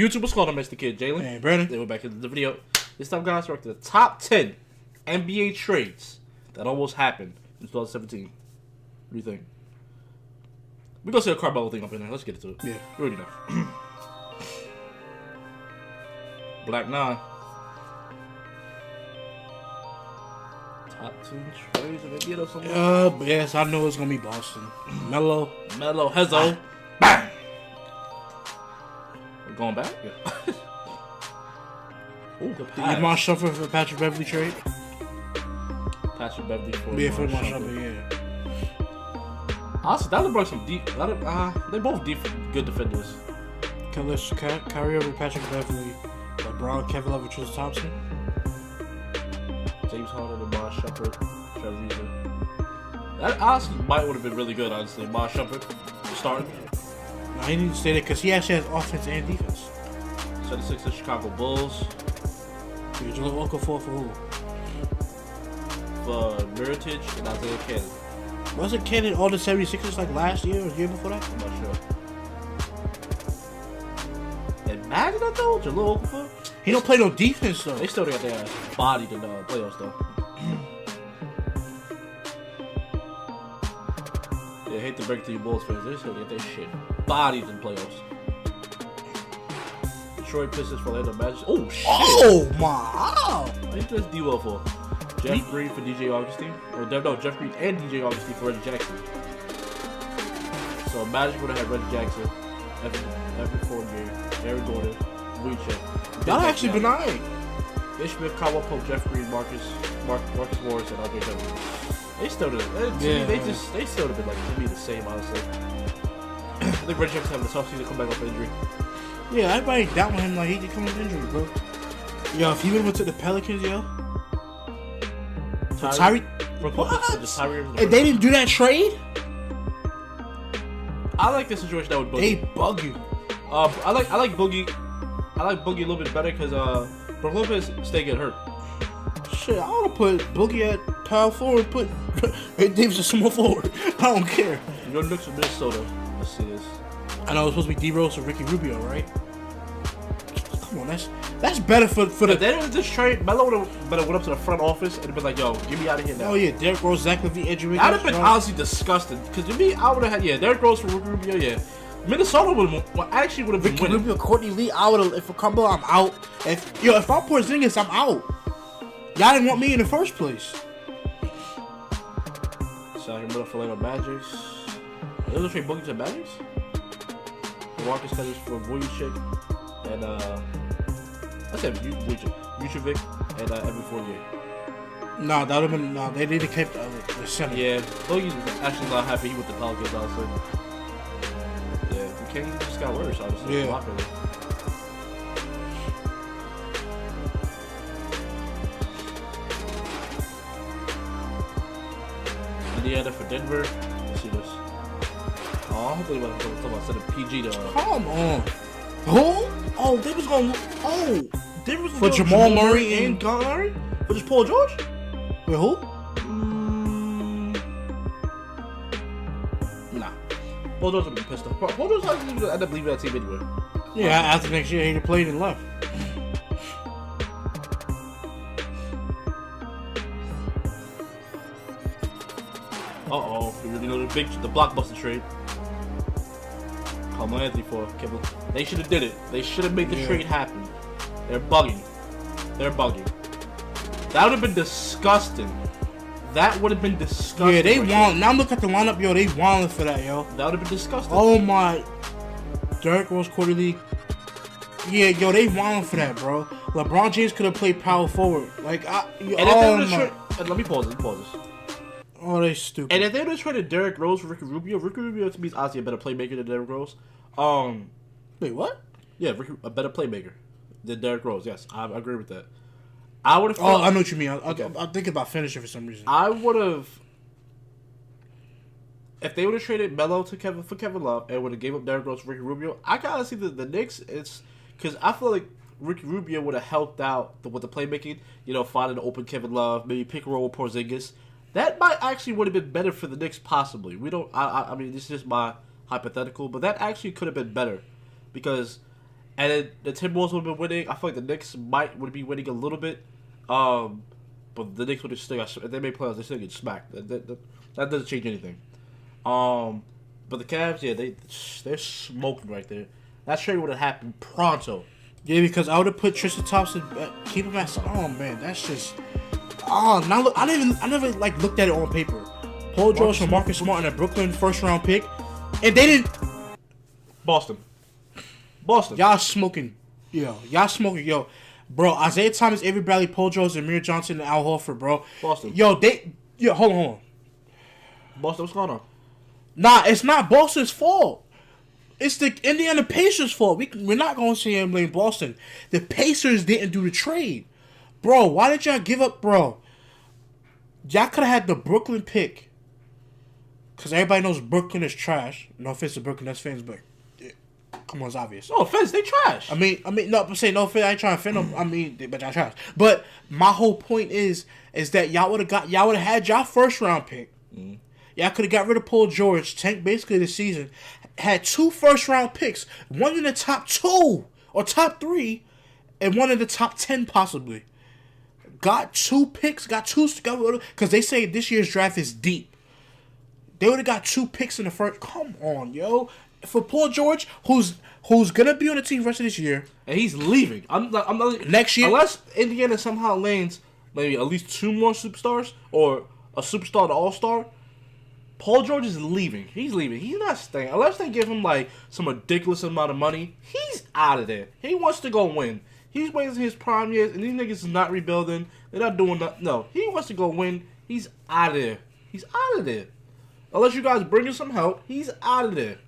YouTube was called on Mr. Kid Jalen. Hey, Brandon. They went back into the video. This time, guys, we're up to the top 10 NBA trades that almost happened in 2017. What do you think? We're going to see a Carmelo thing up in there. Let's get into it. Yeah. You already know. Black 9. Top 10 trades of NBA or something? Yes, I know it's going to be Boston. Melo. Hezo. Bang! We're going back? Yeah. Ooh, good The pass. Iman Shumpert for Patrick Beverly trade. Patrick Beverly for For Iman Iman Shumpert. Shumpert, yeah. Honestly, that would bring some deep. They both good defenders. Kyrie over Patrick Beverly. LeBron, Kevin Love, Tristan Thompson. James Harden, Iman Shumpert, Trevor Ariza. That honestly might would have been really good. Honestly, Iman Shumpert starting. No, he needs to stay there because he actually has offense and defense. 76ers, Chicago Bulls. You're looking for who? For Mirotic and Isaiah Cannon. Wasn't Cannon all the 76ers like last year or the year before that? I'm not sure. Imagine that though, Jahlil Okafor. He don't play no defense though. They still got their body in the playoffs though. Yeah, I hate to break it to you Bulls fans. They still get their shit bodied in playoffs. Detroit Pistons for Orlando Magic. Oh shit! Oh my! I think that's D-Well for Jeff Green for DJ Augustine. No, Jeff Green and DJ Augustine for Reggie Jackson. So Magic would have had Reggie Jackson, Evan Fournier, Aaron Gordon, Vucevic. That actually benign. Ish Smith, Caldwell Pope, Jeff Green, Marcus Morris, and RJ W. They still did it. They still have been like to me the same, honestly. I think Reggie Jackson having a tough season to come back off injury. Yeah, everybody doubting him like he could come with injury, bro. Yo, if he went to the Pelicans, yo. Tyree. What? And they didn't do that trade? I like the situation that with Boogie. They bug you. I like Boogie. I like Boogie a little bit better because Brook Lopez stay get hurt. Shit, I want to put Boogie at power forward, put Ed Davis at small forward. I don't care. Your Knicks with Minnesota. Let's see this. I know it's supposed to be D-Rose or Ricky Rubio, right? Come on, that's better for the. If they didn't just trade, Melo would have went up to the front office and been like, "Yo, get me out of here now." Oh yeah, Derrick Rose, Zach LaVine, Andrew Wiggins. That'd have been honestly disgusting. Because to me, I would have had Derrick Rose for Ricky Rubio. Yeah, Minnesota would have been Ricky winning. Rubio, Courtney Lee. I would have. If Campbell, I'm out. If I'm Porzingis, I'm out. Y'all didn't want me in the first place. Sacramento for Orlando Magic. They gonna trade Boogie to Magic. Marcus Cousins for Vucevic and I said Vucevic and Evan Fournier. No, that would have been no. They didn't keep the center. Yeah, Boogie's actually not happy with the Pelicans, honestly. Yeah, the Kings just got worse, honestly. Yeah. A lot better. Indiana for Denver. Let's see this. Oh, I thought you were talking about sending PG to. Come on. Who? Oh, they was going. Oh, They was for Jamal Murray and Murray? For just Paul George? Wait, who? Nah. Paul George would be pissed off. Paul George would end up leaving that team anyway. Yeah, after next year, he played and left. Uh-oh. You know, the blockbuster trade. Carmelo Anthony for Kevin. They should have did it. They should have made the trade happen. They're bugging. That would have been disgusting. That would have been disgusting. Yeah, they right want. Now look at the lineup, yo. They wilding for that, yo. That would have been disgusting. Oh my. Derrick Rose, Courtney Lee. Yeah, yo, they wilding for that, bro. LeBron James could have played power forward. Like, let me pause this. Oh, they stupid. And if they would have traded Derrick Rose for Ricky Rubio to me is honestly a better playmaker than Derrick Rose. Wait, what? Yeah, a better playmaker than Derrick Rose. Yes, I agree with that. I would have. Oh, I know what you mean. I'm thinking about finishing for some reason. I would have. If they would have traded Melo to Kevin Love and would have gave up Derrick Rose for Ricky Rubio, I gotta see the Knicks. It's because I feel like Ricky Rubio would have helped out with the playmaking. You know, finding an open Kevin Love, maybe pick and roll with Porzingis. That might actually would have been better for the Knicks, possibly. We don't. I mean, this is just my hypothetical, but that actually could have been better because and then the Timberwolves would have been winning. I feel like the Knicks would be winning a little bit. But the Knicks would have still got, if they made playoffs, they still get smacked. That doesn't change anything. But the Cavs, yeah, they're smoking right there. That trade would have happened pronto. Yeah, because I would have put Tristan Thompson, keep him at. Oh man, that's just. Oh, now look, I never like looked at it on paper. Paul George for Marcus Smart and a Brooklyn first round pick, and they didn't. Boston. Y'all smoking, yo. Bro, Isaiah Thomas, Avery Bradley, Paul George, Amir Johnson, and Al Horford, bro. Boston. Hold on. Boston, what's going on? Nah, it's not Boston's fault. It's the Indiana Pacers' fault. We're not going to see him blame Boston. The Pacers didn't do the trade. Bro, why did y'all give up, bro? Y'all could have had the Brooklyn pick. Because everybody knows Brooklyn is trash. No offense to Brooklyn Nets fans, but come on, it's obvious. No offense, they trash. I mean, no, I'm saying no offense. I ain't trying to offend them. I mean, but y'all trash. But my whole point is that y'all would have had y'all first round pick. Mm. Y'all could have got rid of Paul George, tanked basically the season, had 2 first round picks, one in the top 2 or top 3, and one in the top 10 possibly. Got 2 picks, because they say this year's draft is deep. They would have got 2 picks in the first. Come on, yo. For Paul George, who's gonna be on the team the rest of this year, and he's leaving. I'm not next year unless Indiana somehow lands maybe at least 2 more superstars or a superstar to all-star. Paul George is leaving. He's leaving. He's not staying unless they give him like some ridiculous amount of money. He's out of there. He wants to go win. He's waiting his prime years, and these niggas is not rebuilding. They're not doing nothing. No, he wants to go win. He's out of there. He's out of there. Unless you guys bring him some help, he's out of there.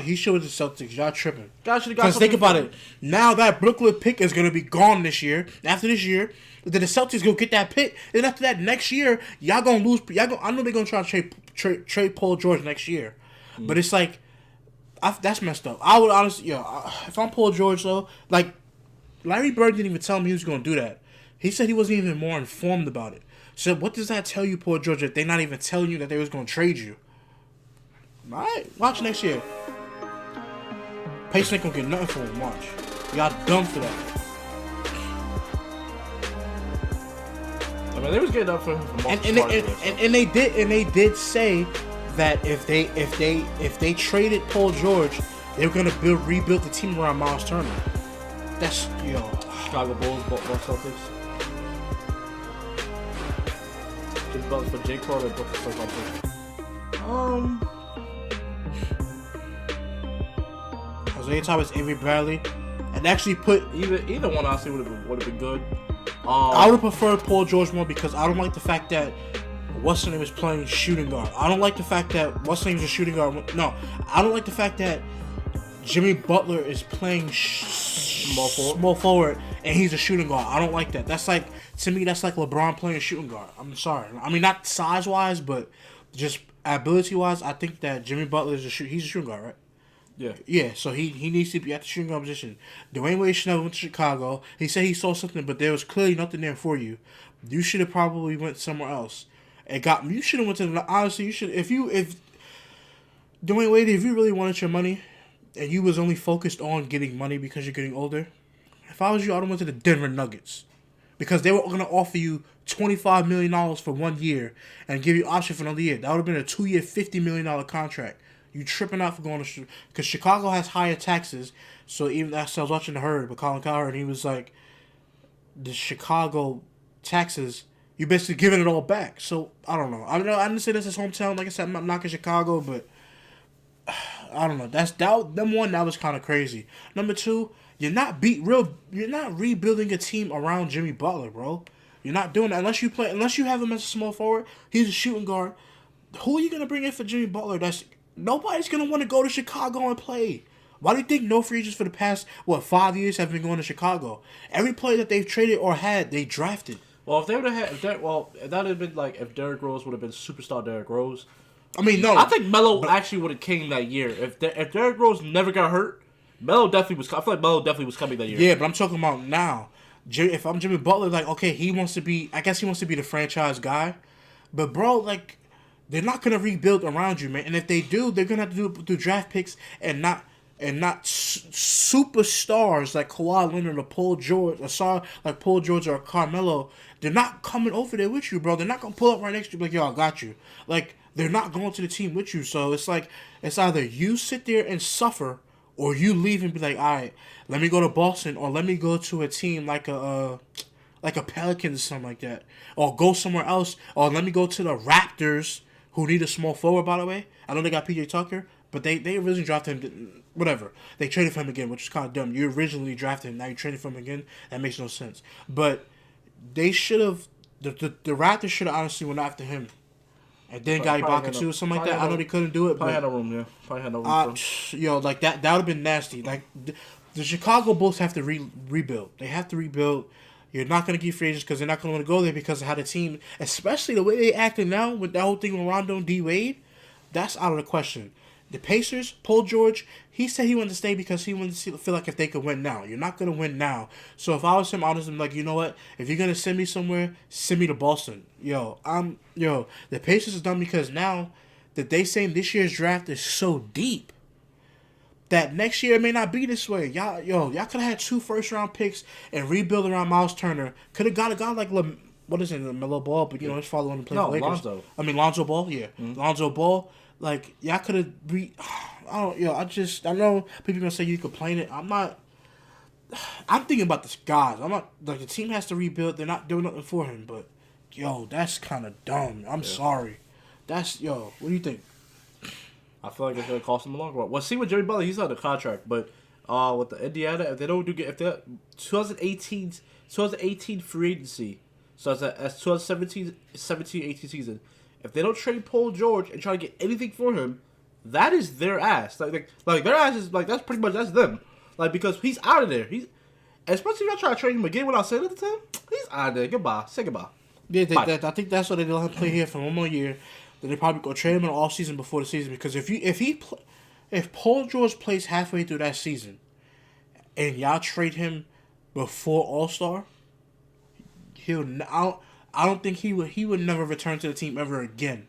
He should with the Celtics. Y'all tripping. Guys should have got. Because think about it. Now that Brooklyn pick is gonna be gone this year. After this year, then the Celtics go get that pick. And after that, next year, y'all gonna lose. I know they're gonna try to trade Paul George next year, but it's like that's messed up. I would honestly, if I'm Paul George though, like Larry Bird didn't even tell me he was gonna do that. He said he wasn't even more informed about it. So what does that tell you, Paul George? If they're not even telling you that they was gonna trade you. All right, watch next year. Pacers ain't gonna get nothing for him. Watch, y'all dumb for that. I mean, they was getting up for him from and they did say that if they traded Paul George, they were gonna rebuild the team around Miles Turner. That's Chicago Bulls, Boston Celtics. Just votes for J. Cole and Brooklyn Celtics. Isaiah Thomas, Avery Bradley, and actually put either one. Honestly, would have been good. I would have preferred Paul George more because I don't like the fact that what's his name is playing shooting guard. I don't like the fact that what's his name is a shooting guard. No, I don't like the fact that Jimmy Butler is playing small forward and he's a shooting guard. I don't like that. That's like, to me, that's like LeBron playing shooting guard. I'm sorry. I mean, not size wise, but just ability wise. I think that Jimmy Butler is he's a shooting guard, right? Yeah. Yeah, so he needs to be at the shooting guard position. Dwayne Wade should never went to Chicago. He said he saw something, but there was clearly nothing there for you. You should have probably went somewhere else. You should have went to honestly. You should if Dwayne Wade, if you really wanted your money, and you was only focused on getting money because you're getting older. If I was you, I would have went to the Denver Nuggets because they were going to offer you $25 million for 1 year and give you option for another year. That would have been a 2-year, $50 million contract. You tripping out for going to because Chicago has higher taxes. So even I was watching The Herd with Colin Cowherd, and he was like, the Chicago taxes, you basically giving it all back. So I don't know. I didn't say this is hometown. Like I said, I'm not knocking Chicago, but I don't know. Number one, that was kind of crazy. Number two, you're not rebuilding a team around Jimmy Butler, bro. You're not doing that unless you have him as a small forward. He's a shooting guard. Who are you gonna bring in for Jimmy Butler? Nobody's going to want to go to Chicago and play. Why do you think no free agents for the past, 5 years have been going to Chicago? Every player that they've traded or had, they drafted. Well, if they would have had, that would have been like if Derrick Rose would have been superstar Derrick Rose. I mean, no. I think Melo actually would have came that year. If Derrick Rose never got hurt, Melo definitely was. I feel like Melo definitely was coming that year. Yeah, but I'm talking about now. If I'm Jimmy Butler, like, okay, he wants to be the franchise guy. But, bro, they're not going to rebuild around you, man. And if they do, they're going to have to do draft picks and not and not superstars like Kawhi Leonard or Paul George, or star like Paul George or Carmelo, they're not coming over there with you, bro. They're not gonna pull up right next to you like, yo, I got you. Like, they're not going to the team with you. So it's like, it's either you sit there and suffer, or you leave and be like, all right, let me go to Boston, or let me go to a team like a Pelicans or something like that, or go somewhere else, or let me go to the Raptors, who need a small forward, by the way. I know they got PJ Tucker, but they originally drafted him. Whatever, they traded for him again, which is kind of dumb. You originally drafted him, now you traded for him again. That makes no sense. But they should have. The Raptors should have honestly went after him, and then got Ibaka too, or something like that. I know they couldn't do it. Probably had no room, yeah. Probably had no room. Yo, like that would have been nasty. Like the Chicago Bulls have to rebuild. They have to rebuild. You're not going to get free agents because they're not going to want to go there because of how the team, especially the way they acting now with that whole thing with Rondo and D Wade, that's out of the question. The Pacers, Paul George, he said he wanted to stay because he wanted to feel like if they could win now. You're not going to win now. So if I was him, honestly, I'm like, you know what? If you're going to send me somewhere, send me to Boston. The Pacers is done because now that they saying this year's draft is so deep that next year it may not be this way. Y'all could have had 2 first-round picks and rebuild around Miles Turner. Could have got a guy like LaMelo Ball, but his father wanted to play for Lakers. Lonzo Ball, yeah. Mm-hmm. Lonzo Ball. Like, y'all could have I know people gonna say you complaining. I'm thinking about the guys. I'm not, like, the team has to rebuild. They're not doing nothing for him, but that's kind of dumb. I'm sorry. What do you think? I feel like it's gonna cost him a long run. Well, see with Jimmy Butler, he's on the contract, but with the Indiana, if they 2018 free agency, so that's 2017-18 season. If they don't trade Paul George and try to get anything for him, that is their ass. Like their ass is like, that's pretty much, that's them. Like, because he's out of there. He's, especially if y'all try to trade him again without saying it at the time, he's out of there. Goodbye. Say goodbye. Yeah, I think that's why they let him play here for one more year. Then they probably go trade him in the off season before the season, because if Paul George plays halfway through that season, and y'all trade him before All-Star, I don't think he would never return to the team ever again.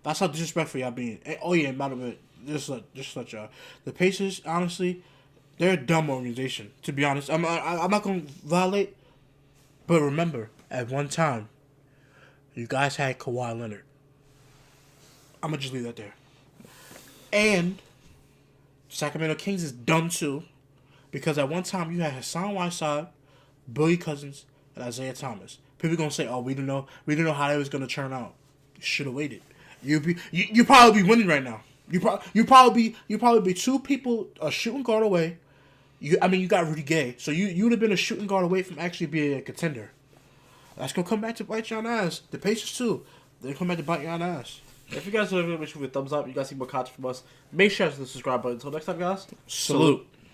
That's how disrespectful y'all being. And, by the way, just let y'all. The Pacers, honestly, they're a dumb organization. To be honest, I'm not gonna violate, but remember, at one time, you guys had Kawhi Leonard. I'm gonna just leave that there. And Sacramento Kings is dumb too, because at one time you had Hassan Whiteside, Billy Cousins, and Isaiah Thomas. People gonna say, "Oh, we didn't know how they was gonna turn out." You should have waited. You probably be winning right now. You probably be 2 people a shooting guard away. You got Rudy Gay, so you would have been a shooting guard away from actually being a contender. That's gonna come back to bite you on the ass. The Pacers too. They come back to bite you on the ass. If you guys want to make sure with a thumbs up, you guys see more content from us. Make sure to hit the subscribe button. Until next time, guys. Salute.